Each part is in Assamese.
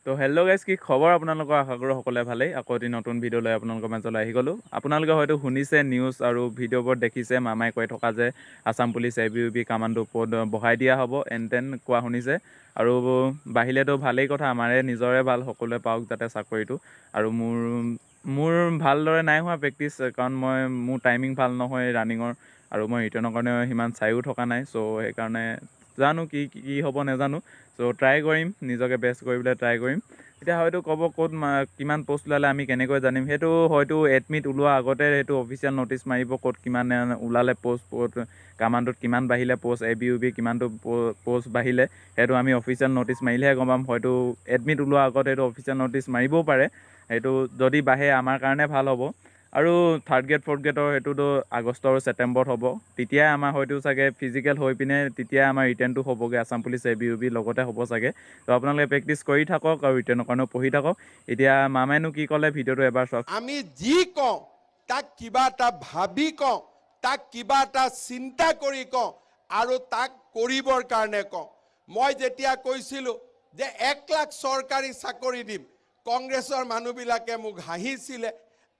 তো হেল্ল' গাইজ, কি খবৰ আপোনালোকৰ? আশা কৰোঁ সকলোৱে ভালেই। আকৌ এটি নতুন ভিডিঅ' লৈ আপোনালোকৰ মাজলৈ আহি গ'লোঁ। আপোনালোকে হয়তো শুনিছে নিউজ আৰু ভিডিঅ'বোৰত দেখিছে মামাই কৈ থকা যে আছাম পুলিচ ABUB কামাণ্ডো পদ বঢ়াই দিয়া হ'ব এন কোৱা শুনিছে। আৰু বাহিলেতো ভালেই কথা, আমাৰে নিজৰে ভাল, সকলোৱে পাওক যাতে চাকৰিটো। আৰু মোৰ ভালদৰে নাই হোৱা প্ৰেক্টিচ, কাৰণ মোৰ টাইমিং ভাল নহয় ৰানিঙৰ, আৰু মই ৰিটাৰ্ণৰ কাৰণে সিমান চায়ো থকা নাই। চ' সেইকাৰণে জানো কি হ'ব নাজানো। চ' ট্ৰাই কৰিম, নিজকে বেষ্ট কৰিবলৈ ট্ৰাই কৰিম। এতিয়া হয়তো ক'ব ক'ত কিমান পষ্ট ওলালে আমি কেনেকৈ জানিম? সেইটো হয়তো এডমিট ওলোৱা আগতে সেইটো অফিচিয়েল ন'টিচ মাৰিব, ক'ত কিমান ওলালে পষ্ট, ক'ত কামাণ্ডোত কিমান বাঢ়িলে পষ্ট, ABUB কিমানটো পষ্ট বাঢ়িলে, সেইটো আমি অফিচিয়েল ন'টিচ মাৰিলেহে গম পাম। হয়তো এডমিট ওলোৱা আগতে সেইটো অফিচিয়েল ন'টিচ মাৰিবও পাৰে। সেইটো যদি বাঢ়ে আমাৰ কাৰণে ভাল হ'ব। আৰু থাৰ্ড গ্ৰেড ফ'ৰ্থ গ্ৰেডৰ সেইটোতো আগষ্ট আৰু ছেপ্টেম্বৰত হ'ব। তেতিয়াই আমাৰ হয়তো চাগে ফিজিকেল হৈ পিনে তেতিয়াই আমাৰ ৰিটাৰ্ণটো হ'বগৈ, আছাম পুলিচ ABUB লগতে হ'ব চাগে। তো আপোনালোকে প্ৰেক্টিচ কৰি থাকক আৰু ৰিটাৰ্ণৰ কাৰণেও পঢ়ি থাকক। এতিয়া মামাইনো কি ক'লে ভিডিঅ'টো এবাৰ চাওক। আমি যি কওঁ তাক কিবা এটা ভাবি কওঁ, তাক কিবা এটা চিন্তা কৰি কওঁ, আৰু তাক কৰিবৰ কাৰণে কওঁ। মই যেতিয়া কৈছিলোঁ যে 1 লাখ চৰকাৰী চাকৰি দিম, কংগ্ৰেছৰ মানুহবিলাকে মোক হাঁহিছিলে।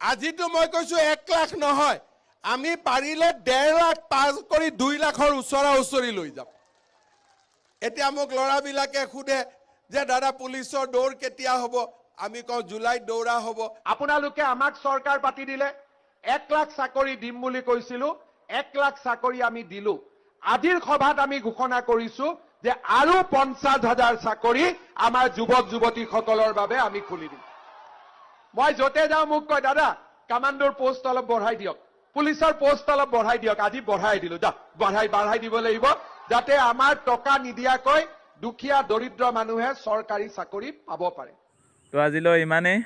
আজিতো মই কৈছোঁ 1 লাখ নহয়, আমি পাৰিলে 1.5 লাখ পাছ কৰি 2 লাখৰ ওচৰা ওচৰি লৈ যাম। এতিয়া মোক ল'ৰাবিলাকে সোধে যে দাদা পুলিচৰ দৌৰ কেতিয়া হ'ব? আমি কওঁ জুলাইত দৌৰা হ'ব। আপোনালোকে আমাক চৰকাৰ পাতি দিলে, 1 লাখ চাকৰি দিম বুলি কৈছিলোঁ, 1 লাখ চাকৰি আমি দিলো। আজিৰ সভাত আমি ঘোষণা কৰিছোঁ যে আৰু 50,000 চাকৰি আমাৰ যুৱক যুৱতীসকলৰ বাবে আমি খুলি দিম। মই য'তে যাওঁ মোক কয় দাদা কামাণ্ডোৰ পোষ্ট অলপ বঢ়াই দিয়ক, পুলিচৰ পোষ্ট অলপ বঢ়াই দিয়ক। আজি বঢ়াই দিলো, যা বঢ়াই দিব লাগিব, যাতে আমাৰ টকা নিদিয়াকৈ দুখীয়া দৰিদ্ৰ মানুহে চৰকাৰী চাকৰি পাব পাৰে। তো আজিলৈ ইমানেই।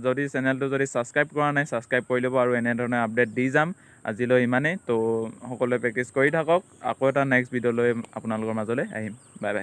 যদি চেনেলটো ছাবস্ক্ৰাইব কৰা নাই, ছাবস্ক্ৰাইব কৰি ল'ব, আৰু এনেধৰণে আপডেট দি যাম। আজিলৈ ইমানেই। তো সকলোৱে প্ৰেক্টিচ কৰি থাকক। আকৌ এটা নেক্সট ভিডিঅ' লৈ আপোনালোকৰ মাজলৈ আহিম। Bye bye.